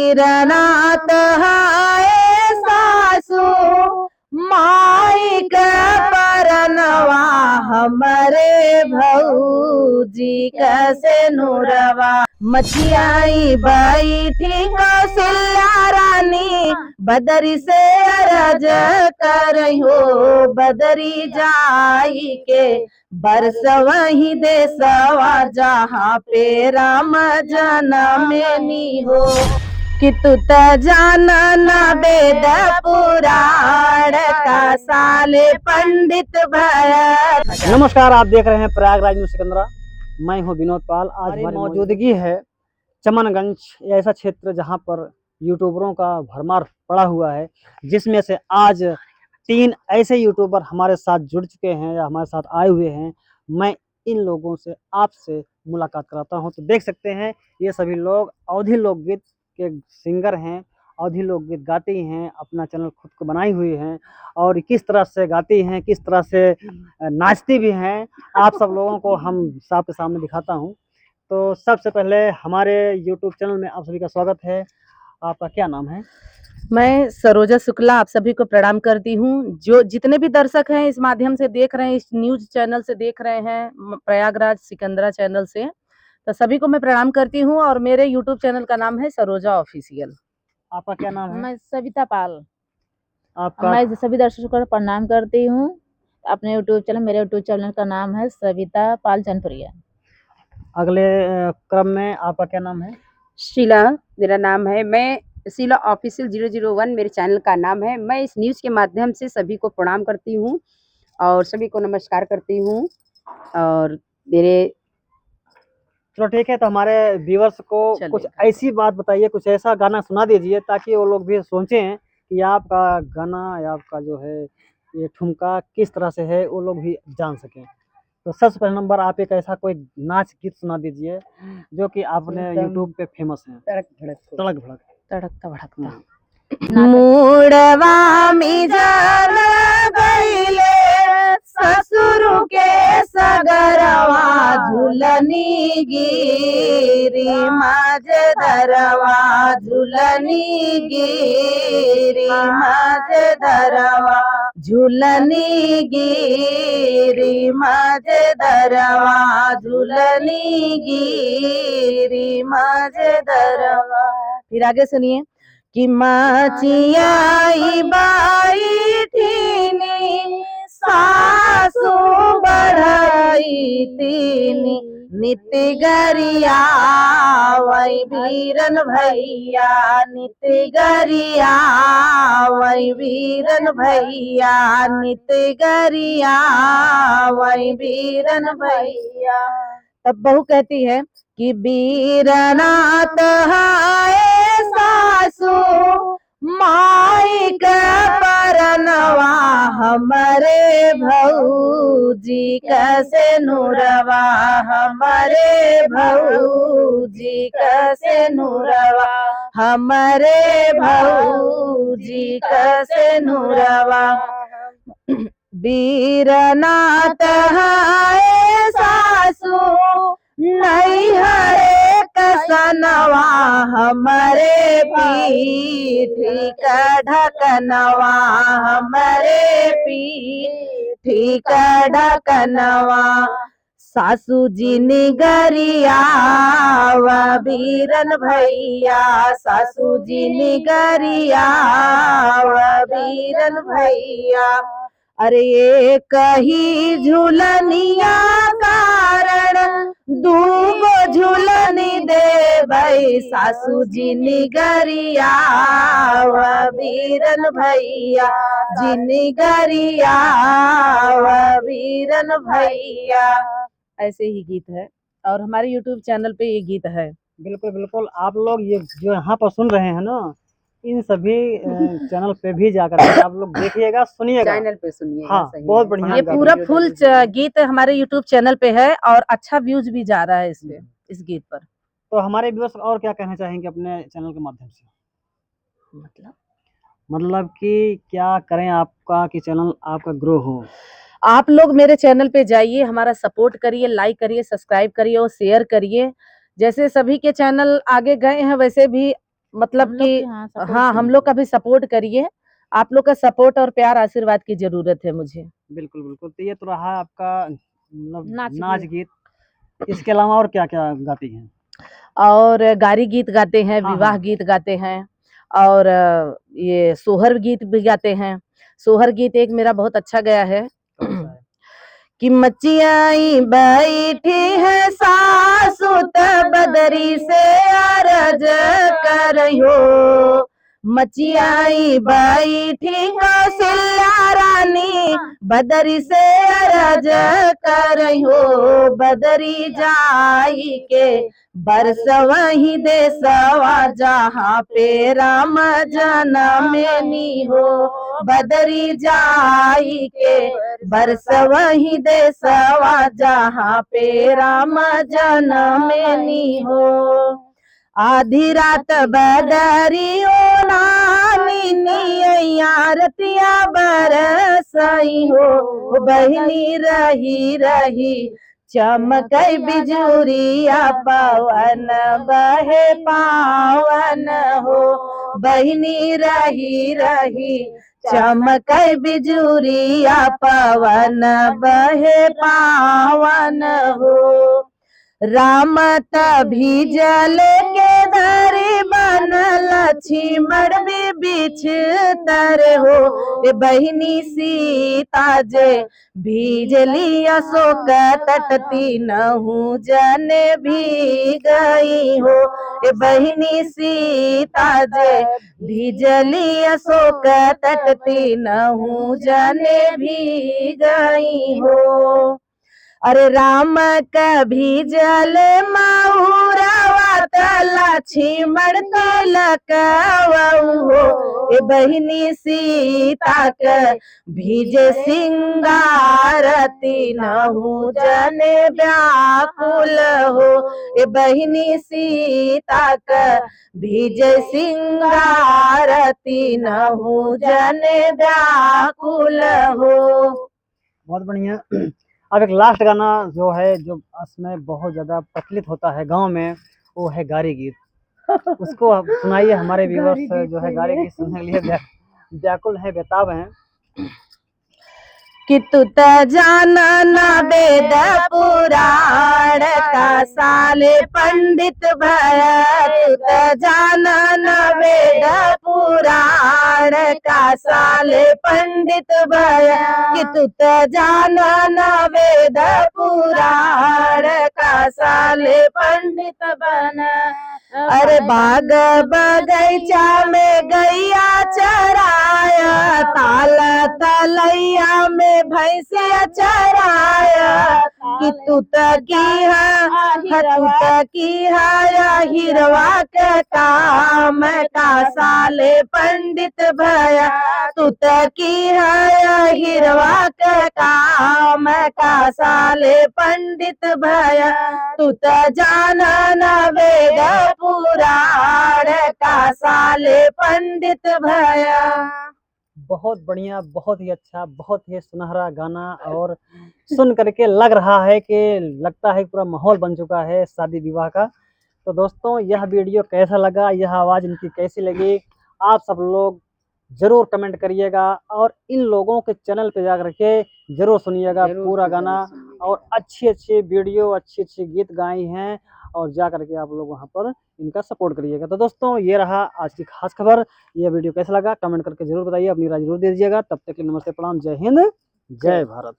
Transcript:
बीरनाथ हाय सासू माई के परनवा हमरे भौजी कैसे नुरवा। मचियाई बैठी कौशल्या रानी बदरी से अरज करहो बदरी जाई के बरस वही देसवा जहाँ पे राम जनमेनी हो। कि तू त जाना ना वेद पुराण का साले पंडित भरत। नमस्कार, आप देख रहे हैं प्रयागराज न्यूज़ सिकंदरा। मैं हूं विनोद पाल। आज हमारी मौजूदगी है चमनगंज, ऐसा क्षेत्र जहां पर यूट्यूबरों का भरमार पड़ा हुआ है, जिसमें से आज 3 ऐसे यूट्यूबर हमारे साथ जुड़ चुके हैं या हमारे साथ आए हुए हैं। मैं इन लोगों से आपसे मुलाकात कराता हूं। तो देख सकते हैं ये सभी लोग अवधी लोकगीत के सिंगर हैं, अवधी लोकगीत गाती हैं, अपना चैनल खुद को बनाई हुई हैं और किस तरह से गाती हैं, किस तरह से नाचती भी हैं, आप सब लोगों को हम आपके सामने दिखाता हूं। तो सबसे पहले हमारे यूट्यूब चैनल में आप सभी का स्वागत है। आपका क्या नाम है? मैं सरोजा शुक्ला आप सभी को प्रणाम करती हूँ। जो जितने भी दर्शक हैं इस माध्यम से देख रहे हैं, इस न्यूज चैनल से देख रहे हैं, प्रयागराज सिकंदरा चैनल से, तो सभी को मैं प्रणाम करती हूँ। और मेरे यूट्यूब चैनल का नाम है सरोजा ऑफिशियल। आपका क्या नाम है? मैं सविता पाल। आपका? मैं सभी दर्शकों को प्रणाम करती हूँ। अपने यूट्यूब चैनल, मेरे यूट्यूब चैनल का नाम है सविता पाल चनपुरिया। अगले क्रम में आपका क्या नाम है? शीला मेरा नाम है। मैं शीला ऑफिशियल 001 मेरे चैनल का नाम है। मैं इस न्यूज़ के माध्यम से सभी को प्रणाम करती हूँ और सभी को नमस्कार करती हूँ। और मेरे चलो ठीक है, तो हमारे व्यूअर्स को कुछ ऐसी बात बताइए, कुछ ऐसा गाना सुना दीजिए ताकि वो लोग भी सोचें कि आपका गाना या आपका जो है ये ठुमका किस तरह से है, वो लोग भी जान सकें। तो सबसे पहला नंबर, आप एक ऐसा कोई नाच गीत सुना दीजिए जो कि आपने यूट्यूब पे फेमस है। तड़क भड़क। तड़कता भड़कता मुड़वा में जान गईले ससुर के सगरवा झुलनी गिरी माझ धरवा झुलनी गिरी माझ धरवा झुलनी गिरी माझ धरवा झुलनी गिरी माझ धरवा। फिर आगे सुनिए कि माचियाई बाई ठीनी सासू बढ़ाई तीनी नित्य गरिया वही वीरन भैया नित्य गरिया वही वीरन भैया नित्य गरिया वही वीरन भैया। तब बहू कहती है कि बीरनाथ हाय सासू माई के परनवा हमरे भौजी कैसे नुरवा हमरे भौजी कैसे नुरवा हमरे भौजी कैसे नुरवा। बीरनाथ हाय सासू नहीं हरे कसनवा हमरे पीठी का ढकनवा हमरे पीठी का ढकनवा। सासू जी निगरिया व बीरन भैया सासू जी निगरिया व बीरन भैया। अरे ये कही झूलनिया कारण दूगो झूलनी दे भाई सासू जी निगरिया व बीरन भैया जी निगरिया व बीरन भैया। ऐसे ही गीत है और हमारे YouTube चैनल पे ये गीत है। बिल्कुल बिल्कुल, आप लोग ये जो यहाँ पर सुन रहे हैं ना, इन सभी चैनल पे भी जाकर आप लोग देखिएगा, सुनिएगा, चैनल पे सुनिएगा। हाँ, बहुत बढ़िया। ये पूरा फुल गीत हमारे YouTube चैनल पे है और अच्छा व्यूज भी जा रहा है इसमें, इस गीत पर। तो हमारे व्यूअर्स और क्या कहना चाहेंगे अपने चैनल के माध्यम से? मतलब कि क्या करें आपका कि चैनल आपका ग्रो हो? आप लोग मेरे चैनल पे जाइए, हमारा सपोर्ट करिए, लाइक करिए, सब्सक्राइब करिए और शेयर करिए। जैसे सभी के चैनल आगे गए हैं वैसे भी मतलब हम लोग कि की हाँ सपोर्ट हाँ, हम लोग का भी सपोर्ट करिए। आप लोग का सपोर्ट और प्यार आशीर्वाद की ज़रूरत है मुझे। बिल्कुल, बिल्कुल। तो ये तो रहा आपका मतलब नाच नाच गीत। गीत। इसके अलावा और क्या-क्या गाती हैं? और गारी गीत गाते हैं, हाँ, विवाह हाँ। गीत गाते हैं और ये सोहर गीत भी गाते हैं। सोहर गीत एक मेरा बहुत अच्छा गया है। कौन-सा है? कि मचियाई बैठी है सासु त बदरी से अरज करयो। मचियाई बैठी कौशल्या रानी बदरी से अरज करयो। बदरी जाई के बरस वही देसवा जहाँ पे राम जनमेनी हो। बदरी जाई के बरस वही देसवा जहाँ पे राम जनमेनी हो। आधी रात बदरी ओ नानी आरतिया बरसई हो। बहिनी रही रही चमकई बिजुरिया पवन बहे पावन हो। बहिनी रही रही चमकई बिजुरिया पवन बहे पावन हो। राम तभी जल के धरी बन लक्ष्मण भी बीच तर हो। ए बहिनी सीता जे भीजली अशोक तट तीनहु जन भी गई हो। ए बहिनी सीता जे भीजली अशोक तट तीनहु जन भी गई हो। अरे राम कभी जल माहुरवा लक्ष्मण तिलक हो। ए बहिनी सीता के भीजे सिंगार तीनहु जन व्याकुल हो। ए बहिनी सीता के भीजे सिंगार तीनहु जन व्याकुल हो। बहुत बढ़िया। अब एक लास्ट गाना जो है, जो इसमें बहुत ज़्यादा प्रचलित होता है गाँव में, वो है गारी गीत। उसको आप सुनाइए, हमारे व्यूअर्स जो है गारी गीत सुनने के लिए व्याकुल हैं, बेताब हैं। कि तू त जाना न वेद पुराण का साले पंडित भया। तू त जाना न वेद पुराण का साले पंडित भया। कि तू त जाना न वेद पुराण का साले पंडित बना। अरे बाग बगैचा में गैया चराया ताल तलैया में भैंसिया चराया। कि तू की है हिरवा के काम का साले पंडित भया। तू की है हिरवा के काम का साले पंडित भया। तू त जाना न वेद पुराण का साले पंडित भया। बहुत बढ़िया, बहुत ही अच्छा, बहुत ही सुनहरा गाना, और सुन करके लग रहा है कि लगता है पूरा माहौल बन चुका है शादी विवाह का। तो दोस्तों, यह वीडियो कैसा लगा, यह आवाज़ इनकी कैसी लगी, आप सब लोग ज़रूर कमेंट करिएगा, और इन लोगों के चैनल पे जाकर के ज़रूर सुनिएगा पूरा गाना, और अच्छी-अच्छी वीडियो, अच्छी-अच्छी गीत गाई हैं, और जा करके आप लोग वहाँ पर इनका सपोर्ट करिएगा। तो दोस्तों, ये रहा आज की खास खबर। ये वीडियो कैसा लगा कमेंट करके ज़रूर बताइए, अपनी राय ज़रूर दे दीजिएगा। तब तक के लिए नमस्ते, प्रणाम, जय हिंद, जय भारत।